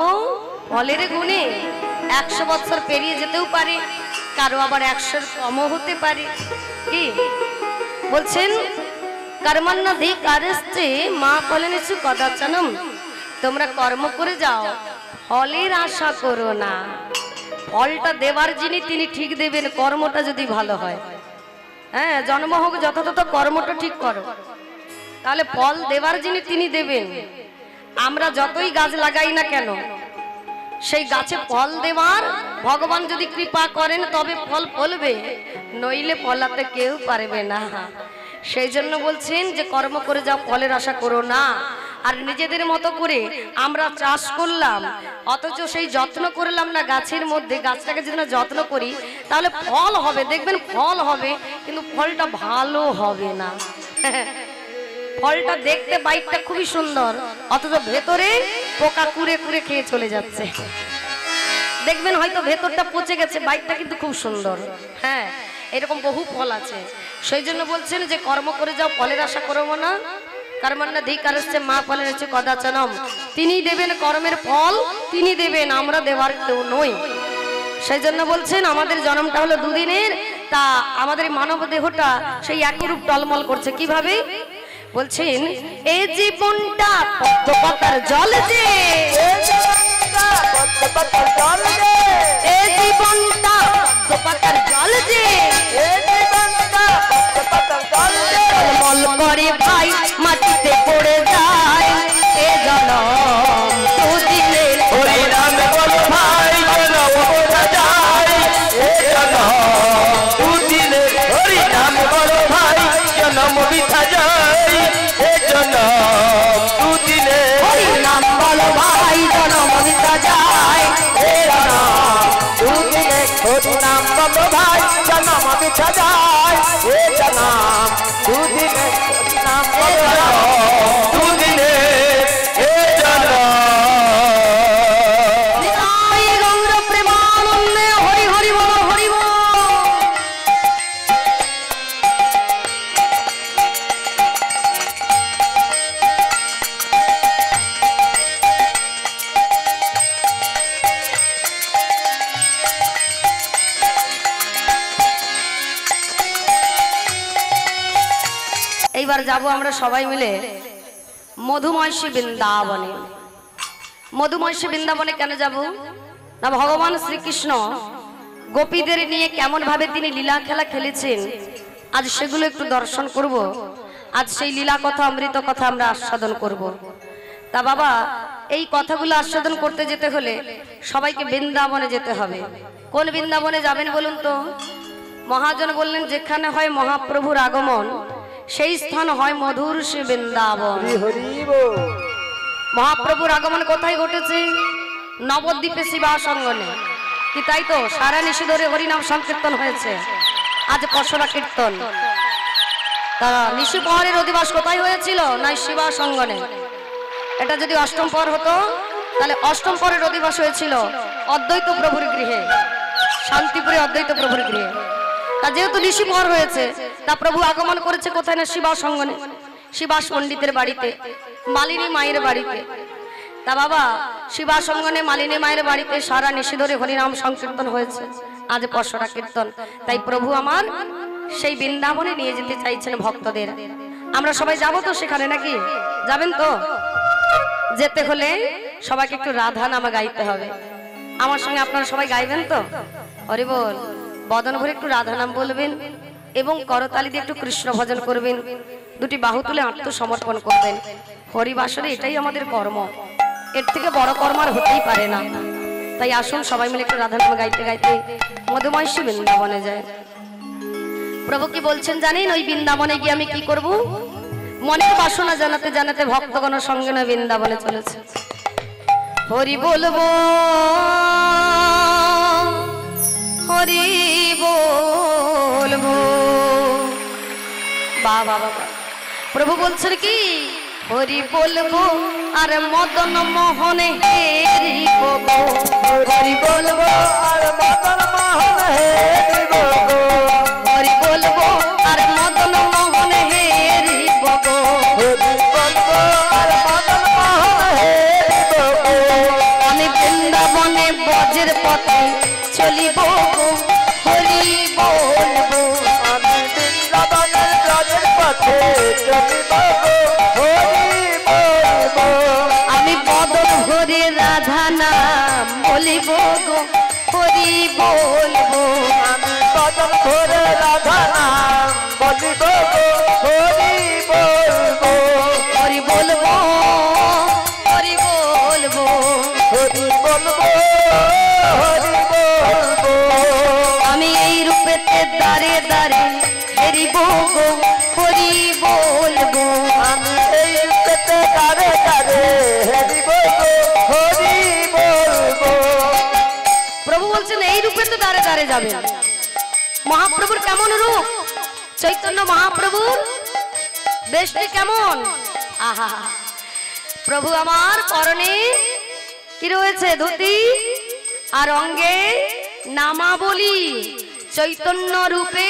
ফলের গুণে 100 বছর পেরিয়ে যেতেও পারে কারো আবার 100-এর কমও হতে পারে কি বলছেন কর্মণ্যধি কারস্তে মা ফলেনেষু কদাচনম তোমরা কর্ম করে যাও ফলের আশা করো না ফলটা দেবার যিনি তিনি ঠিক দেবেন কর্মটা যদি ভালো হয় হ্যাঁ জন্ম হোক যথাযথ কর্মটা ঠিক করো তাহলে ফল দেবার যিনি তিনি দেবেন আমরা যতই গাছ লাগাই না কেন সেই গাছে ফল দেবার ভগবান যদি কৃপা করেন তবে ফল ফলবে নইলে ফলাতে কেউ পারবে না সেই জন্য বলছেন যে কর্ম করে যাও ফলের আশা করো না আর নিজেদের মতো করে আমরা চাষ করলাম অথচ সেই যত্ন করলাম না গাছের মধ্যে গাছটাকে যদি না যত্ন করি তাহলে ফল হবে দেখবেন ফল হবে কিন্তু ফলটা ভালো হবে না ফলটা দেখতে বাইকটা খুবই সুন্দর অথচ ভেতরে পোকা কুড়ে কুড়ে খেয়ে চলে যাচ্ছে দেখবেন হয়তো ভেতরটা পচে গেছে বাইকটা কিন্তু খুব সুন্দর হ্যাঁ এরকম বহু ফল আছে সেই জন্য বলছেন যে কর্ম করে যাও ফলের আশা করবো না কর্মণ্যধি কারস্তে মা ফলেনেষু কদাচনম তিনি দেবেন কর্মের ফল তিনি দেবেন আমরা দেওয়ার কেউ নই সেই জন্য বলছেন আমাদের জন্মটা হলো দুদিনের তা আমাদের মানব দেহটা সেই একই রূপ টলমল করছে কিভাবে বলছেন এই জীবনটা পদ্ম পাতার জল যে পদ্ম পাতার জল যে এই জীবনটা পদ্ম পাতার জল যে এ জীবনটা পদ্ম পাতার জল যে টলমল করে ভাই মাটিতে পড়ে যায় এ জনম দুদিনের হরি নাম বলো ভাই জনম বৃথা যায় এ জনম দুদিনে হরি নাম বলো ভাই জনম বৃথা যায় এ জনম দুদিনে হরি নাম বলো ভাই জনম বৃথা যায় এ জনম দুদিনে হরি নাম বলো ভাই জনম বৃথা যায় এ জনম দুদিনে হরি নাম বলো দুদিনে এ জনম নিতাই গৌর প্রেমানন্দে হরি হরি বল হরি বল এইবার যাব আমরা সবাই মিলে মধুময়সী বৃন্দাবনে। মধুময়সী বৃন্দাবনে কেন যাব না, ভগবান শ্রীকৃষ্ণ গোপীদের নিয়ে কেমন ভাবে তিনি লীলা খেলা খেলেছেন, আজ সেগুলো একটু দর্শন করব। আজ সেই লীলা কথা, অমৃত কথা আমরা আস্বাদন করব। তা বাবা, এই কথাগুলো আস্বাদন করতে যেতে হলে সবাইকে বৃন্দাবনে যেতে হবে। কোন বৃন্দাবনে যাবেন বলুন তো? মহাজন বললেন, যেখানে হয় মহাপ্রভুর আগমন সেই স্থান হয় মধুর সে বৃন্দাবন। মহাপ্রভুর আগমন কোথায় ঘটেছে? নবদ্বীপে শিবাসঙ্গনে। কি তাই তো? সারা নিশি ধরে হরিনাম সংকীর্তন হয়েছে, আজ পশরা কীর্তন। তা নিশি প্রহরের অধিবাস কোথায় হয়েছিল? না শিবাসঙ্গনে। এটা যদি অষ্টম পর হতো তাহলে অষ্টম পরের অধিবাস হয়েছিল অদ্বৈত প্রভুর গৃহে, শান্তিপুরে অদ্বৈত প্রভুর গৃহে। তা যেহেতু নিশি প্রহর হয়েছে, তা প্রভু আগমন করেছে কোথায়? না শিবাসঙ্গনে, শিবাস পণ্ডিতের বাড়িতে, মালিনী মায়ের বাড়িতে। তা বাবা, শিবাসঙ্গনে মালিনী মায়ের বাড়িতে সারা নিশি ধরে হরিনাম সংকীর্তন হয়েছে, আজ পশরা কীর্তন। তাই প্রভু আমার সেই বৃন্দাবনে নিয়ে যেতে চাইছেন ভক্তদের। আমরা সবাই যাব তো সেখানে, নাকি যাবেন তো? যেতে হলে সবাইকে একটু রাধা নামা গাইতে হবে। আমার সঙ্গে আপনারা সবাই গাইবেন তো? হরি বল। বদন ভরে একটু রাধা নাম বলবেন এবং করতালি দিয়ে একটু কৃষ্ণ ভজন করবেন, দুটি বাহু তুলে আত্মসমর্পণ করবেন। হরিবাসরে এটাই আমাদের কর্ম, এর থেকে বড় কর্ম আর হতেই পারে না। তাই আসুন সবাই মিলে একটু রাধা নাম গাইতে গাইতে মধুময়সী বৃন্দাবনে যায়। প্রভু কি বলছেন জানেন? ওই বৃন্দাবনে গিয়ে আমি কি করব? মনের বাসনা জানাতে জানাতে ভক্তগণ সঙ্গে নয় বৃন্দাবনে চলেছে। হরি বলবো, হরি বলবো। বাবা বাবা, প্রভু বলছেন কি? হরি বলবো আর মদন মোহনে হেরি বলবো। হরি বলবো আর মদন মোহনে হেরি বলবো। হরি বলবো আর মদন মোহনে হেরি বলবো। হরি বলবো আর মদন মোহনে হেরি বলবো। আমি বৃন্দাবনে ব্রজের পথে চলিব, হরি বলবো। আমি বৃন্দাবনের ব্রজের পথে চলিব, আমি বদন ভরে রাধা নাম বলিব গো, হরি বলবো। আমি বদন ভরে রাধা নাম বলিব গো, হরি বলবো। হরি বলবো, হরি বলবো, হরি বলবো, হরি বলবো। আমি এই রূপেতে দাঁড়ে দাঁড়ে হেরিব গো, হরি বলবো। আমি এই রূপেতে দাঁড়ে দাঁড়ে হেরিব গো, হরি বলবো। প্রভু বলছেন এই রূপে তো দাঁড়ে দাঁড়ে যাবে। মহাপ্রভুর কেমন রূপ? চৈতন্য মহাপ্রভুর বেশটি কেমন? আহা, প্রভু আমার পরনে কি রয়েছে? ধুতি, আর অঙ্গে নামাবলী। চৈতন্য রূপে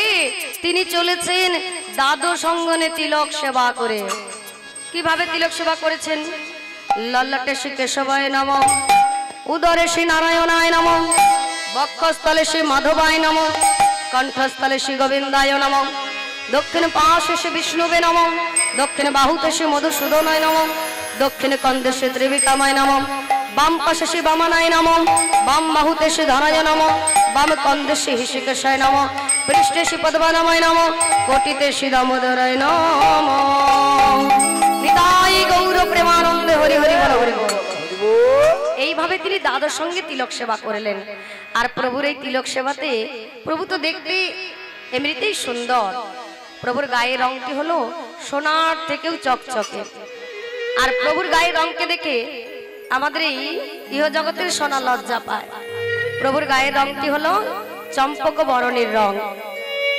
তিনি চলেছেন দ্বাদশ অঙ্গনে তিলক সেবা করে। কিভাবে তিলক সেবা করেছেন? লল্লটে শ্রী কেশবায় নমঃ, উদরে শ্রী নারায়ণায় নমঃ, বক্ষস্থলে শ্রী মাধবায় নমঃ, কণ্ঠস্থলে শ্রী গোবিন্দায় নমঃ, দক্ষিণ পাশে শ্রী বিষ্ণুবে নমঃ, দক্ষিণ বাহুতে শ্রী মধুসূদনায় নমঃ, দক্ষিণ কন্দে শ্রী ত্রিবিক্রমায় নমঃ, বাম পাশে শ্রী বামনায় নমঃ, বাম বাহুতে শ্রী ধনায় নমঃ, বাম কন্দে শ্রী হৃষিকেশায় নমঃ, পৃষ্ঠে শ্রী পদ্মনামায় নমঃ, কোটিতে শ্রী দামোদরায় নমঃ। নিতাই গৌর প্রেমানন্দে হরি হরি বল, হরি বল। এইভাবে তিনি দাদার সঙ্গে তিলক সেবা করলেন। আর প্রভুর এই তিলক সেবাতে প্রভু তো দেখতে এমনিতেই সুন্দর। প্রভুর গায়ের রংটি হলো সোনার থেকেও চকচকে। আর প্রভুর গায়ের রংকে দেখে আমাদের এই ইহজগতের সোনা লজ্জা পায়। প্রভুর গায়ের রংটি হলো চম্পক বরণের রং।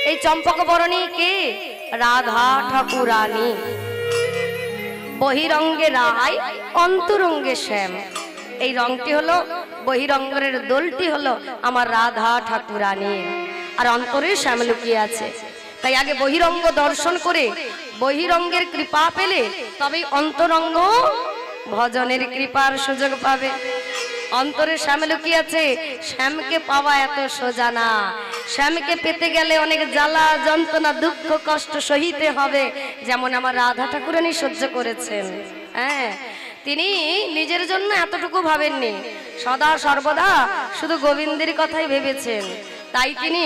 এই চম্পক বরণী কে? রাধা ঠাকুরানী। বহিরঙ্গে রায়, অন্তরঙ্গে শ্যাম। এই রংটি হলো বহিরঙ্গের দোলটি হলো আমার রাধা ঠাকুরানী, আর অন্তরে শ্যাম লুকিয়ে আছে। তাই আগে বহিরঙ্গ দর্শন করে বহিরঙ্গের কৃপা পেলে তবে অন্তরঙ্গ ভজনের কৃপার সুযোগ পাবে। অন্তরে শ্যাম লুকিয়ে আছে। শ্যামকে পাওয়া এত সোজা না। শ্যামকে পেতে গেলে অনেক জ্বালা যন্ত্রণা দুঃখ কষ্ট সহিতে হবে, যেমন আমার রাধা ঠাকুরানী সহ্য করেছেন। হ্যাঁ, তিনি নিজের জন্য এতটুকু ভাবেননি, সদা সর্বদা শুধু গোবিন্দের কথাই ভেবেছেন। তাই তিনি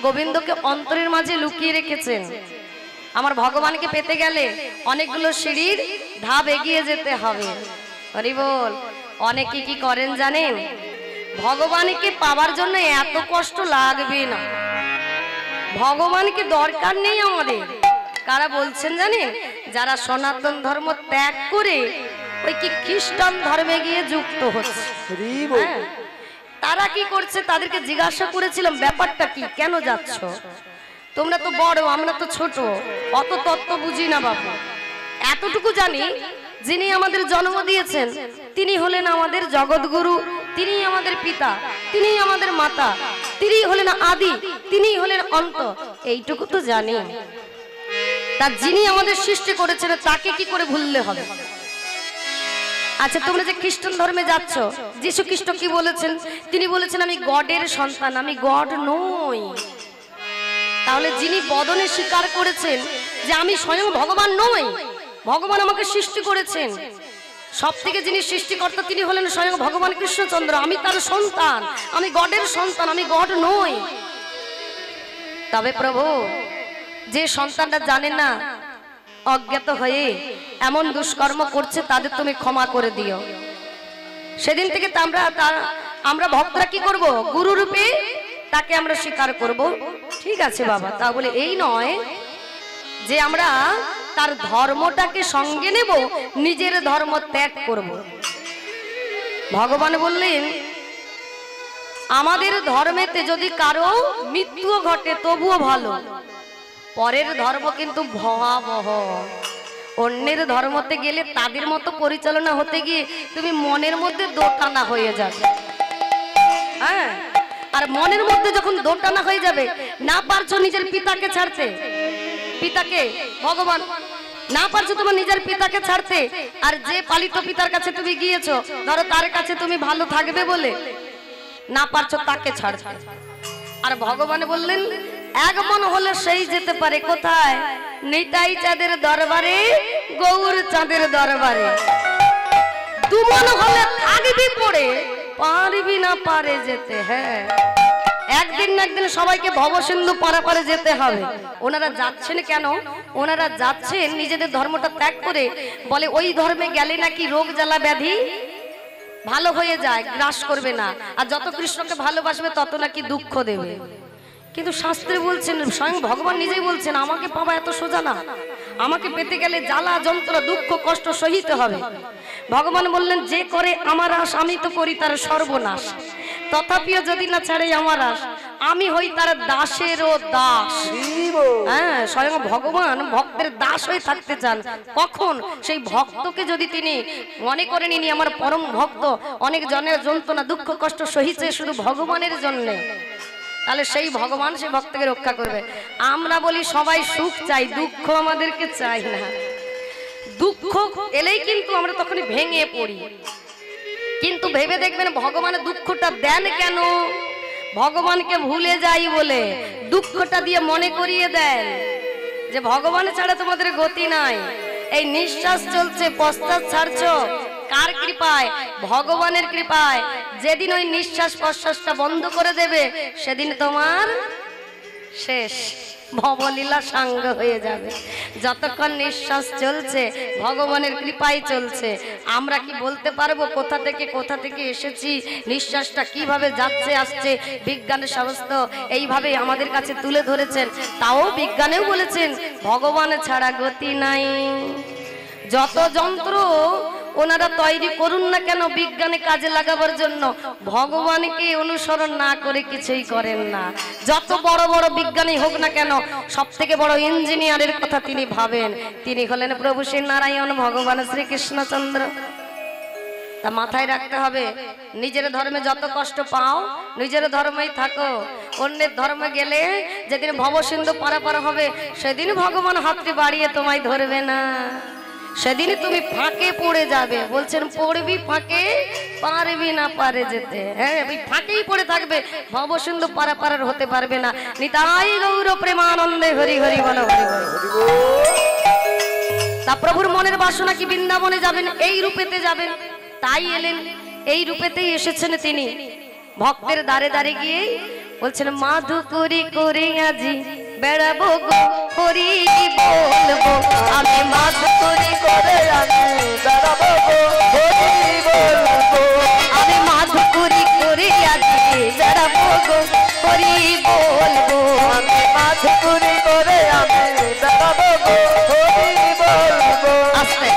গোবিন্দকে অন্তরের মাঝে লুকিয়ে রেখেছেন। আমার ভগবানকে পেতে গেলে অনেকগুলো সিঁড়ির ধাপ এগিয়ে যেতে হবে। হরি বল। অনেকে কি করেন জানেন? ভগবানকে পাওয়ার জন্য এত কষ্ট লাগবে না, ভগবানকে দরকার নেই আমাদের। কারা বলছেন জানেন? যারা সনাতন ধর্ম ত্যাগ করে ওই কি খ্রিস্টান ধর্মে গিয়ে যুক্ত হচ্ছে। হ্যাঁ, তারা কি করছে? তাদেরকে জিজ্ঞাসা করেছিলাম ব্যাপারটা কি, কেন যাচ্ছ? তোমরা তো বড়, আমরা তো ছোট, অত তত্ত্ব বুঝি না বাবু। এতটুকু জানি, যিনি আমাদের জন্ম দিয়েছেন তিনি হলেন আমাদের জগৎগুরু, তিনি আমাদের পিতা, তিনি আমাদের মাতা, তিনি হলেন আদি, তিনি হলেন অন্ত। এইটুকু তো জানি। তা যিনি আমাদের সৃষ্টি করেছেন তাকে কি করে ভুললে হবে? আচ্ছা, তোমরা যে খ্রিস্টান ধর্মে যাচ্ছ, যীশু খ্রিস্ট কি বলেছেন? তিনি বলেছেন আমি গডের সন্তান, আমি গড নই। তাহলে যিনি বদনে স্বীকার করেছেন যে আমি স্বয়ং ভগবান নই, ভগবান আমাকে সৃষ্টি করেছেন, সব থেকে যিনি সৃষ্টিকর্তা তিনি হলেন স্বয়ং ভগবান কৃষ্ণচন্দ্র, আমি তার সন্তান, আমি গডের সন্তান, আমি গড নই। তবে প্রভু, যে সন্তানটা জানে না, অজ্ঞাত হয়ে এমন দুষ্কর্ম করছে, তাদের তুমি ক্ষমা করে দিও। সেদিন থেকে আমরা ভক্তরা কি করব? গুরু রূপে তাকে আমরা স্বীকার করব। ঠিক আছে বাবা, তা বলে এই নয় যে আমরা তার ধর্মটাকে সঙ্গে নেব, নিজের ধর্ম ত্যাগ করব। ভগবান বললেন আমাদের ধর্মেতে যদি কারো মৃত্যু ঘটে তবুও ভালো, পরের ধর্ম কিন্তু ভয়াবহ। অন্যের ধর্মতে গেলে তাদের মতো পরিচালনা হতে গিয়ে তুমি মনের মধ্যে দোটানা হয়ে যাবে। হ্যাঁ, আর মনের মধ্যে যখন দোটানা হয়ে যাবে, না পারছো নিজের পিতাকে ছাড়তে, পিতাকে ভগবান না পারছো তোমার নিজের পিতাকে ছাড়তে, আর যে পালিত পিতার কাছে তুমি গিয়েছো, ধরো তার কাছে তুমি ভালো থাকবে বলে না পারছো তাকে ছাড়তে। আর ভগবান বললেন এক মন হলে সেই যেতে পারে কোথায়? নিতাই চাঁদের দরবারে, গৌর চাঁদের দরবারে। দু মন হলে থাকবি পড়ে, পারবি না পারে যেতে। হ্যাঁ, একদিন না একদিন সবাইকে ভবসিন্ধু পারাপারে যেতে হবে। ওনারা যাচ্ছেন কেন? ওনারা যাচ্ছেন নিজেদের ধর্মটা ত্যাগ করে, বলে ওই ধর্মে গেলে নাকি রোগ জ্বালা ব্যাধি ভালো হয়ে যায়, গ্রাস করবে না, আর যত কৃষ্ণকে ভালোবাসবে তত নাকি দুঃখ দেবে। কিন্তু শাস্ত্রে বলছেন, স্বয়ং ভগবান নিজেই বলছেন আমাকে পাওয়া এত সোজা না, আমাকে পেতে গেলে জ্বালা যন্ত্রণা দুঃখ কষ্ট সহিতে হবে। ভগবান বললেন যে করে আমার আশ আমি তো করি তার সর্বনাশ, তথাপিও যদি না ছাড়ে আমার আশ আমি হই তার দাসেরও দাস। হ্যাঁ, স্বয়ং ভগবান ভক্তের দাস হয়ে থাকতে চান। কখন? সেই ভক্তকে যদি তিনি মনে করেন ইনি আমার পরম ভক্ত, অনেক জনের যন্ত্রণা দুঃখ কষ্ট সহিছে শুধু ভগবানের জন্যে, তাহলে সেই ভগবান সেই ভক্তকে রক্ষা করবে। আমরা বলি সবাই সুখ চাই, দুঃখ আমাদেরকে চাই না। দুঃখ এলেই কিন্তু আমরা তখনই ভেঙে পড়ি। কিন্তু ভেবে দেখবেন ভগবানের দুঃখটা দেন কেন? ভগবানকে ভুলে যাই বলে দুঃখটা দিয়ে মনে করিয়ে দেন যে ভগবান ছাড়া তোমাদের গতি নাই। এই নিঃশ্বাস চলছে, প্রশ্বাস ছাড়ছো, কার কৃপায়? ভগবানের কৃপায়। যেদিন ওই নিঃশ্বাস প্রশ্বাসটা বন্ধ করে দেবে সেদিন তোমার শেষ, ভবলীলা সাঙ্গ হয়ে যাবে। যতক্ষণ নিঃশ্বাস চলছে ভগবানের কৃপায় চলছে। আমরা কি বলতে পারবো কোথা থেকে এসেছি, নিঃশ্বাসটা কিভাবে যাচ্ছে আসছে? বিজ্ঞানের সমস্ত এইভাবে আমাদের কাছে তুলে ধরেছেন। তাও বিজ্ঞানেও বলেছেন ভগবান ছাড়া গতি নাই। যত যন্ত্র ওনারা তৈরি করুন না কেন বিজ্ঞানে কাজে লাগাবার জন্য, ভগবানকে অনুসরণ না করে কিছুই করেন না। যত বড় বড় বিজ্ঞানী হোক না কেন, সব থেকে বড় ইঞ্জিনিয়ারের কথা তিনি ভাবেন, তিনি হলেন প্রভু শ্রী নারায়ণ ভগবান শ্রীকৃষ্ণচন্দ্র। তা মাথায় রাখতে হবে, নিজের ধর্মে যত কষ্ট পাও নিজের ধর্মেই থাকো। অন্যের ধর্মে গেলে যেদিন ভবসিন্ধু পারাপার হবে সেদিন ভগবান হাতটি বাড়িয়ে তোমায় ধরবে না। সেদিনই তুমি ফাঁকে পড়ে যাবে। বলছেন পড়বি ফাঁকে, পারবি না পারে যেতে। হ্যাঁ, ওই ফাঁকেই পড়ে থাকবে, ভবসিন্ধু পারাপার হতে পারবে না। নিতাই গৌর প্রেমানন্দে হরি হরি বল হরি বল। তা প্রভুর মনের বাসনা কি বৃন্দাবনে যাবেন, এই রূপেতে যাবেন, তাই এলেন, এই রূপেতেই এসেছেন তিনি। ভক্তের দ্বারে দ্বারে গিয়ে বলছেন মাধু করি করে আজি বেড়াবো গো হরি বলবো, আমি মাধু করি করে আমি বেড়াবো গো হরি বলবো, আমি মাধু করি করে আজি বেড়াবো গো হরি বলবো, আমি মাধুরী করে আমি বেড়াবো গো হরি বলবো। আস্তে,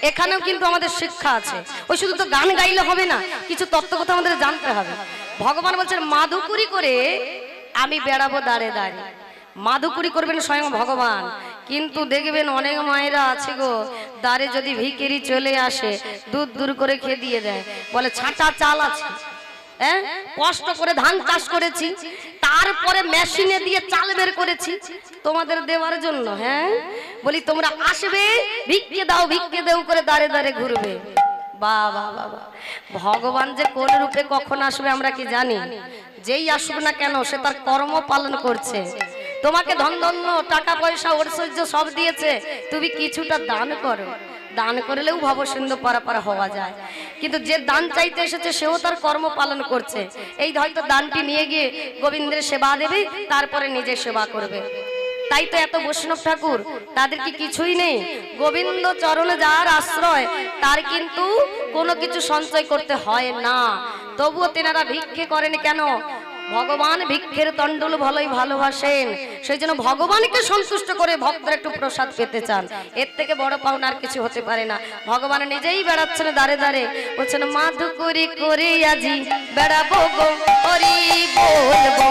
এখানেও কিন্তু আমাদের শিক্ষা আছে। ওই শুধু তো গান গাইলে হবে না, কিছু তত্ত্ব কথা আমাদের জানতে হবে। ভগবান বলছেন মাধুকুরি করে আমি বেড়াবো দাঁড়ে দাঁড়ে। মাধুকুরি করবেন স্বয়ং ভগবান, কিন্তু দেখবেন অনেক মায়েরা আছে গো, দাঁড়ে যদি ভিখারি চলে আসে দুধ দূর করে খেয়ে দিয়ে দেয়, বলে ছাঁটা চাল আছে, হ্যাঁ কষ্ট করে ধান চাষ করেছি, তারপরে মেশিনে দিয়ে চাল বের করেছি তোমাদের দেওয়ার জন্য। হ্যাঁ বলি তোমরা আসবে, ভিক্ষে দাও ভিক্ষে দেও করে দাঁড়ে দাঁড়ে ঘুরবে। বাবা বাবা, ভগবান যে কোন রূপে কখন আসবে আমরা কি জানি? যেই আসুক না কেন সে তার কর্ম পালন করছে। তোমাকে ধন ধন্য টাকা পয়সা ঐশ্বর্য সব দিয়েছে, তুমি কিছুটা দান করো, দান করলেও ভবসিন্ধু পারাপার হওয়া যায়। কিন্তু যে দান চাইতে এসেছে সেও তার কর্ম পালন করছে। এই হয়তো দানটি নিয়ে গিয়ে গোবিন্দের সেবা দেবে, তারপরে নিজে সেবা করবে। তাই তো এত বৈষ্ণব ঠাকুর, তাদের কি কিছুই নেই? গোবিন্দ চরণে যার আশ্রয় তার কিন্তু কোনো কিছু সঞ্চয় করতে হয় না, তবুও তেনারা ভিক্ষে করেন কেন? ভগবান ভিক্ষের তন্ডুল ভালোই ভালোবাসেন, সেই জন্য ভগবানকে সন্তুষ্ট করে ভক্তরা একটু প্রসাদ পেতে চান। এর থেকে বড় পাওনা আর কিছু হতে পারে না। ভগবান নিজেই বেড়াচ্ছেন দাঁড়ে দাঁড়ে, বলছেন মাধু করি করে আজি বেড়াবো গো হরি বলবো,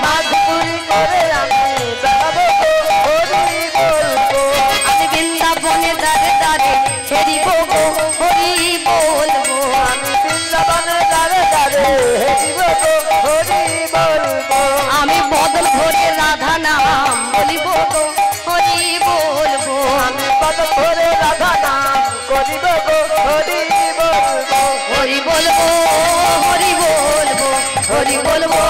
মাধু করি করে আমি বেড়াবো গো হরি বলবো, আমি বৃন্দাবনে দাঁড়ে দাঁড়ে হেরিব গো হরি বলবো, আমি বৃন্দাবনে দাঁড়ে দাঁড়ে হেরিব গো হরি বলবো, আমি বদল ভরে রাধা নাম বলিব গো হরি বলবো, আমি পদ ভরে রাধা নাম করিব গো হরি বলবো, হরি বলবো হরি বলবো হরি বলবো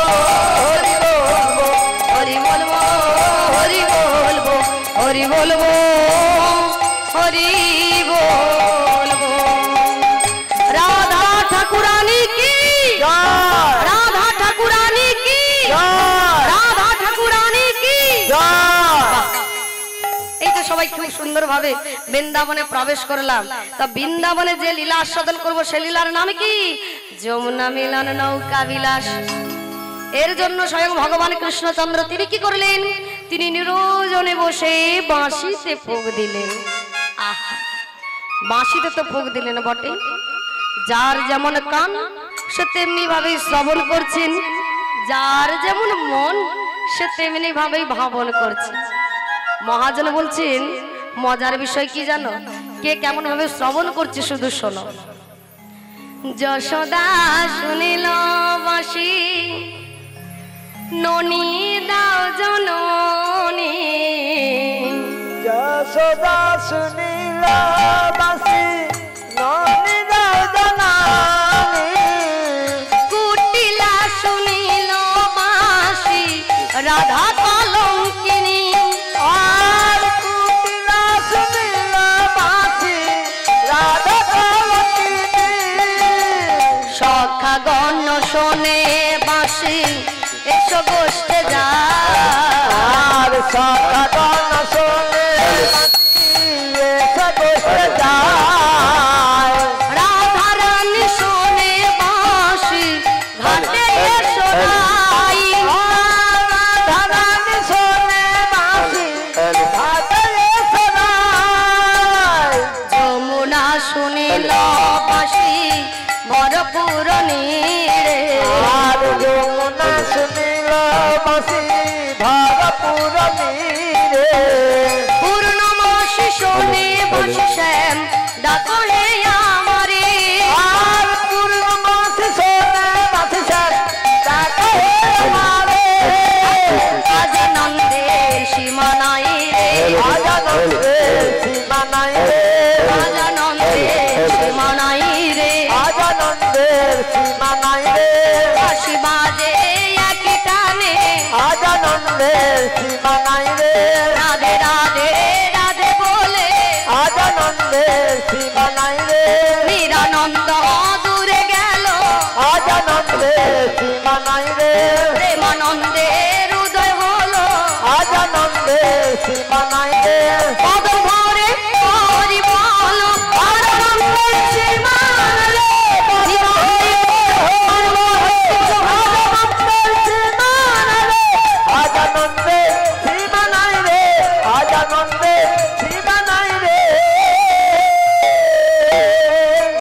হরি বলবো, হরি বলবো হরি বলবো হরি বলবো হরি বলবো। রাধা ঠাকুরানী কি জয় রাধা ঠাকুরানী কি জয় রাধা ঠাকুরানী কি। জয়। এই তো সবাই খুব সুন্দর ভাবে বৃন্দাবনে প্রবেশ করলাম। তা বৃন্দাবনে যে লীলা আস্বাদন করব সে লীলার নাম কি? যমুনা মিলন নৌকা বিলাস। এর জন্য স্বয়ং ভগবান কৃষ্ণচন্দ্র তিনি কি করলেন? তিনি নিরজনে বসে বাঁশিতে ফুঁক দিলেন। আহা, বাঁশিতে তো ফুঁক দিলেন বটে, যার যেমন কান সে তেমনি ভাবেই শ্রবণ করছেন, যার যেমন মন সে তেমনি ভাবেই ভাবন করছে। মহাজন বলছেন মজার বিষয় কি জানো? কে কেমন ভাবে শ্রবণ করছে শুধু শোনো। যশোদা শুনিল বাঁশি ননি দাও জননী, যশোদা শুনিল বাঁশি ননি দাও জননী, কুটিলা শুনিল বাঁশি রাধা কলঙ্কিনী, আর কুটিলা শুনিল বাঁশি রাধা কলঙ্কিনী, সখা গণ শোনে বাঁশি এসো বসতে যা, আর সকাগণ শোনে বাঁশি এসে বসে যায়, রাধা রানী শোনে বাঁশি ঘাটে এসো নাই, রাধারানী শোনে বাঁশি ঘাটে এসে যায়, যমুনা শুনিল বাঁশি ভরপুর নীড়ে, আর যমুনা শুনিল বাঁশি ভরপুর নীরে, পূর্ণমাসী শোনে বাঁশি শ্যাম ডাকো হে আমারে, আর পূর্ণমাসী শোনে বাঁশি শ্যাম ডাকো হে আমারে, আজানন্দের সীমা নাই রে, আজানন্দের সীমা নাই রে, সীমা নাই রে বাঁশি বাজে একই টানে আজ আনন্দের সীমা নাই রে রাধে রাধে রাধে বলে আজ আনন্দের সীমা নাই রে নিরানন্দ দূরে গেল আজ আনন্দের সীমা নাই রে প্রেমানন্দের উদয় হলো আজ আনন্দের সীমা নাই রে